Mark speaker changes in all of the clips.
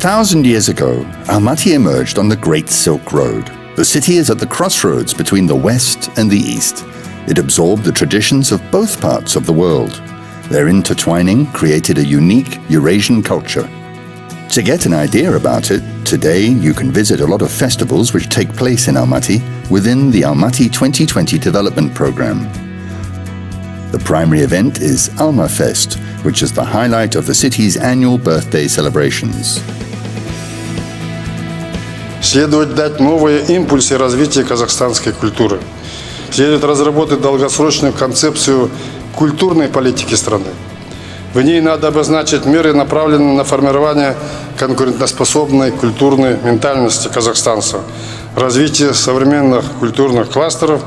Speaker 1: 1,000 years ago, Almaty emerged on the Great Silk Road. The city is at the crossroads between the West and the East. It absorbed the traditions of both parts of the world. Their intertwining created a unique Eurasian culture. To get an idea about it, today you can visit a lot of festivals which take place in Almaty within the Almaty 2020 development program. The primary event is Alma Fest, which is the highlight of the city's annual birthday celebrations.
Speaker 2: Следует дать новые импульсы развития казахстанской культуры. Следует разработать долгосрочную концепцию культурной политики страны. В ней надо обозначить меры, направленные на формирование конкурентоспособной культурной ментальности казахстанцев, развитие современных культурных кластеров.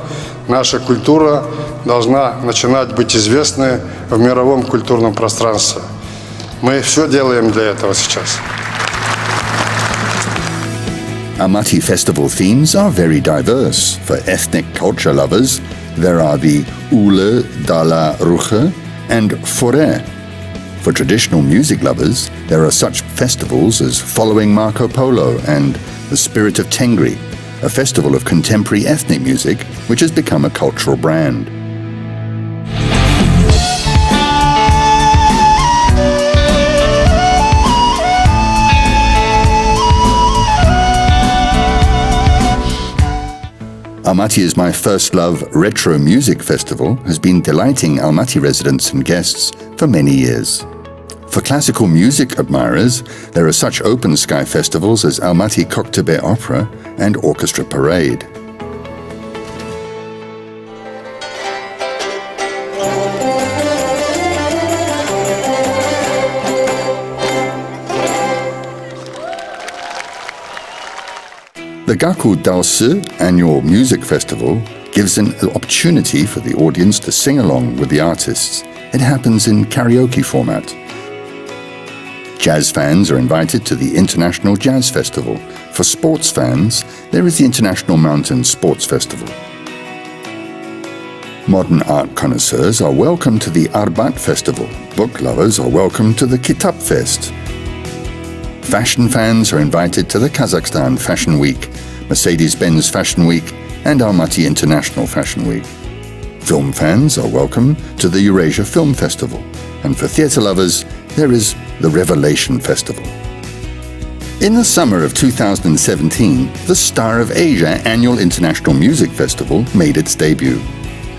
Speaker 2: Наша культура должна начинать быть известной в мировом культурном пространстве. Мы все делаем для этого сейчас.
Speaker 1: Almaty festival themes are very diverse. For ethnic culture lovers, there are the Ule, Dala, Ruche and Fore. For traditional music lovers, there are such festivals as Following Marco Polo and The Spirit of Tengri, a festival of contemporary ethnic music which has become a cultural brand. Almaty is My First Love Retro Music Festival has been delighting Almaty residents and guests for many years. For classical music admirers, there are such open sky festivals as Almaty Koktebe Opera and Orchestra Parade. The Gaku Dalsu annual music festival gives an opportunity for the audience to sing along with the artists. It happens in karaoke format. Jazz fans are invited to the International Jazz Festival. For sports fans, there is the International Mountain Sports Festival. Modern art connoisseurs are welcome to the Arbat Festival. Book lovers are welcome to the Kitab Fest. Fashion fans are invited to the Kazakhstan Fashion Week, Mercedes-Benz Fashion Week, and Almaty International Fashion Week. Film fans are welcome to the Eurasia Film Festival. And for theatre lovers, there is the Revelation Festival. In the summer of 2017, the Star of Asia Annual International Music Festival made its debut.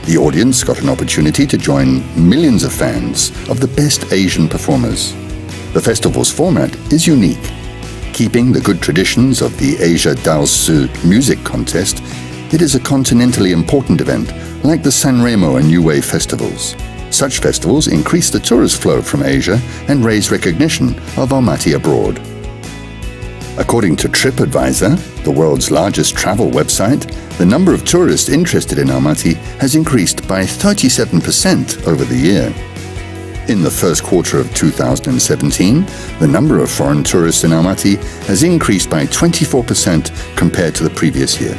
Speaker 1: The audience got an opportunity to join millions of fans of the best Asian performers. The festival's format is unique. Keeping the good traditions of the Asia Dalsu music contest, it is a continentally important event like the Sanremo and Niue festivals. Such festivals increase the tourist flow from Asia and raise recognition of Almaty abroad. According to TripAdvisor, the world's largest travel website, the number of tourists interested in Almaty has increased by 37% over the year. In the first quarter of 2017, the number of foreign tourists in Almaty has increased by 24% compared to the previous year.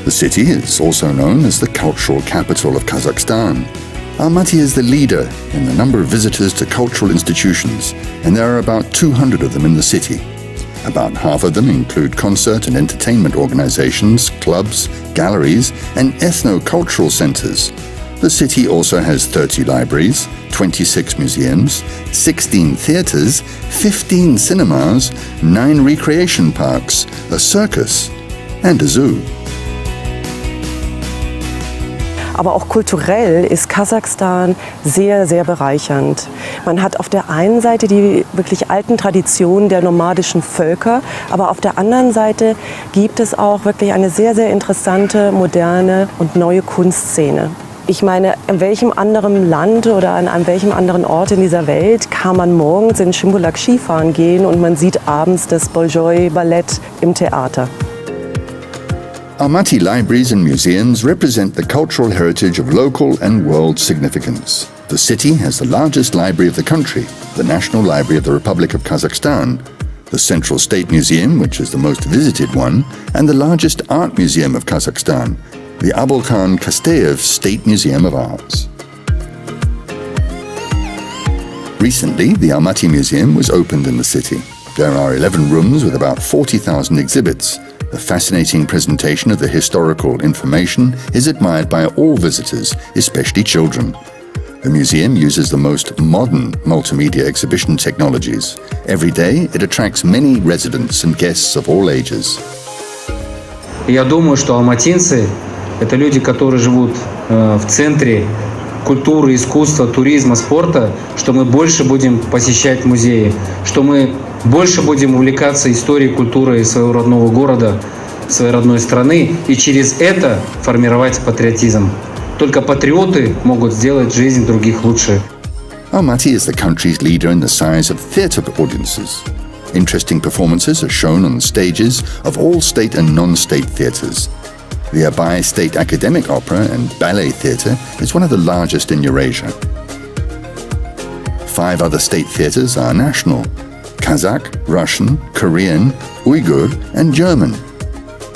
Speaker 1: The city is also known as the cultural capital of Kazakhstan. Almaty is the leader in the number of visitors to cultural institutions, and there are about 200 of them in the city. About half of them include concert and entertainment organizations, clubs, galleries, and ethno-cultural centers. The city also has 30 libraries, 26 museums, 16 theaters, 15 cinemas, 9 recreation parks, a circus, and a zoo.
Speaker 3: Aber auch kulturell ist Kasachstan sehr, sehr bereichernd. Man hat auf der einen Seite die wirklich alten Traditionen der nomadischen Völker, aber auf der anderen Seite gibt es auch wirklich eine sehr, sehr interessante, moderne und neue Kunstszene. Ich meine, in welchem anderen Land oder an welchem anderen Ort in dieser Welt kann man morgens in Shimbulak Skifahren gehen und man sieht abends das Bolshoi-Ballett im Theater.
Speaker 1: Almaty libraries and museums represent the cultural heritage of local and world significance. The city has the largest library of the country, the National Library of the Republic of Kazakhstan. the Central State Museum, which is the most visited one, and the largest art museum of Kazakhstan, the Abulkan Kasteyev State Museum of Arts. Recently, the Almaty Museum was opened in the city. There are 11 rooms with about 40,000 exhibits. The fascinating presentation of the historical information is admired by all visitors, especially children. The museum uses the most modern multimedia exhibition technologies. Every day, it attracts many residents and guests of all ages.
Speaker 4: Я думаю, что алматинцы – это люди, которые живут в центре культуры, искусства, туризма, спорта, что мы больше будем посещать музеи, что мы больше будем увлекаться историей, культурой своего родного города, своей родной страны и через это формировать патриотизм. Только патриоты могут сделать жизнь других лучше.
Speaker 1: Almaty is the country's leader in the size of theatre audiences. Interesting performances are shown on the stages of all state and non-state theatres. The Abay State Academic Opera and Ballet Theatre is one of the largest in Eurasia. 5 other state theatres are national: Kazakh, Russian, Korean, Uyghur and German.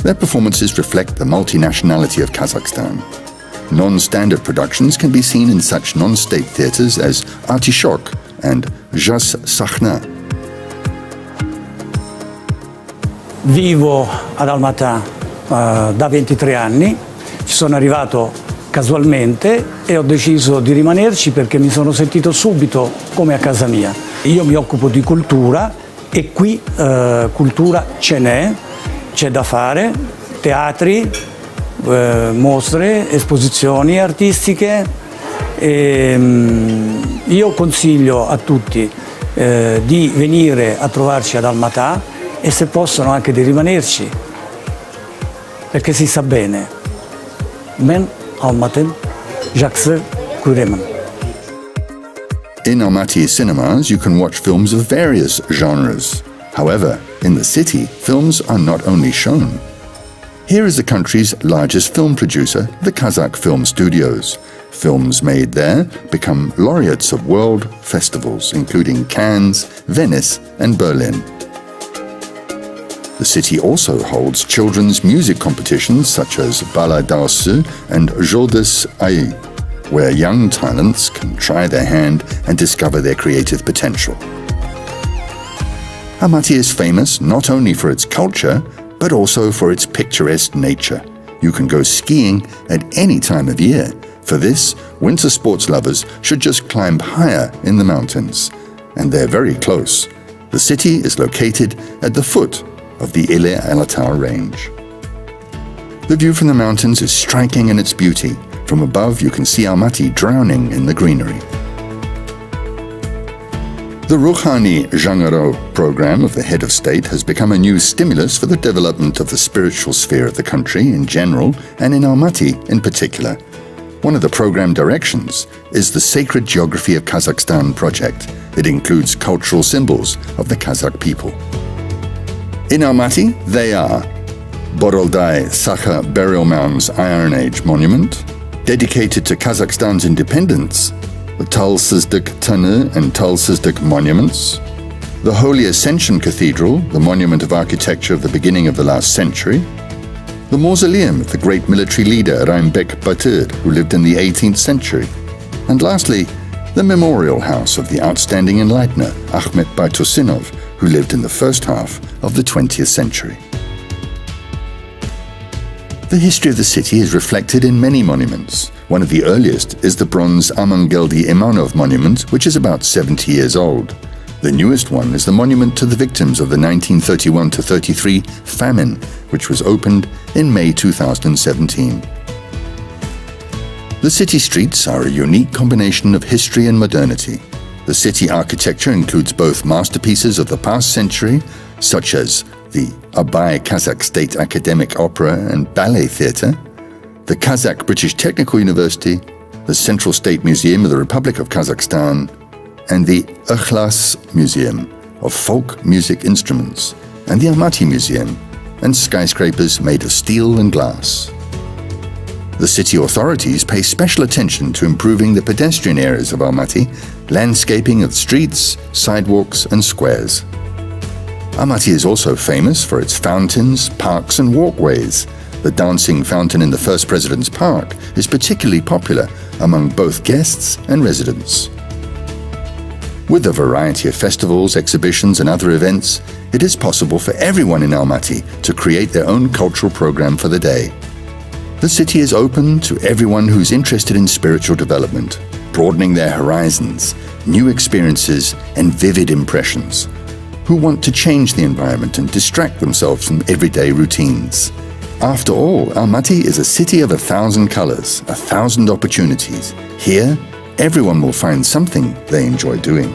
Speaker 1: Their performances reflect the multinationality of Kazakhstan. Non-standard productions can be seen in such non-state theatres as Artishok and Jazz Sakhna.
Speaker 5: Vivo ad Almatà da 23 anni, ci sono arrivato casualmente e ho deciso di rimanerci perché mi sono sentito subito come a casa mia. Io mi occupo di cultura e qui cultura ce n'è, c'è da fare, teatri, mostre, esposizioni artistiche. Io consiglio a tutti di venire a trovarci ad Almatà e se possono anche di rimanerci, perché si sta bene. Men Almatın Jaksı Kureman.
Speaker 1: In Almaty cinemas, you can watch films of various genres. However, in the city, films are not only shown. Here is the country's largest film producer, the Kazakh Film Studios. Films made there become laureates of world festivals, including Cannes, Venice, and Berlin. The city also holds children's music competitions such as Bala Darsu and Julduz Ayı, where young talents can try their hand and discover their creative potential. Almaty is famous not only for its culture, but also for its picturesque nature. You can go skiing at any time of year. For this, winter sports lovers should just climb higher in the mountains. And they're very close. The city is located at the foot of the Ile Alatar range. The view from the mountains is striking in its beauty. From above, you can see Almaty drowning in the greenery. The Ruhani Zhangaro program of the head of state has become a new stimulus for the development of the spiritual sphere of the country in general and in Almaty in particular. One of the program directions is the Sacred Geography of Kazakhstan project. It includes cultural symbols of the Kazakh people. In Almaty, they are Borolday Sakha Burial Mounds Iron Age Monument, dedicated to Kazakhstan's independence, the Talsizdik Tanı and Talsizdik monuments, the Holy Ascension Cathedral, the monument of architecture of the beginning of the last century, the mausoleum of the great military leader Raimbek Batır, who lived in the 18th century, and lastly, the memorial house of the outstanding enlightener Ahmet Baitusinov, who lived in the first half of the 20th century. The history of the city is reflected in many monuments. One of the earliest is the bronze Amangeldi Imanov monument, which is about 70 years old. The newest one is the monument to the victims of the 1931-33 famine, which was opened in May 2017. The city streets are a unique combination of history and modernity. The city architecture includes both masterpieces of the past century, such as the Abay Kazakh State Academic Opera and Ballet Theatre, the Kazakh British Technical University, the Central State Museum of the Republic of Kazakhstan, and the Ikhlas Museum of Folk Music Instruments, and the Almaty Museum, and skyscrapers made of steel and glass. The city authorities pay special attention to improving the pedestrian areas of Almaty, landscaping of streets, sidewalks, and squares. Almaty is also famous for its fountains, parks and walkways. The dancing fountain in the First President's Park is particularly popular among both guests and residents. With a variety of festivals, exhibitions and other events, it is possible for everyone in Almaty to create their own cultural program for the day. The city is open to everyone who's interested in spiritual development, broadening their horizons, new experiences and vivid impressions, who want to change the environment and distract themselves from everyday routines. After all, Almaty is a city of 1,000 colors, 1,000 opportunities. Here, everyone will find something they enjoy doing.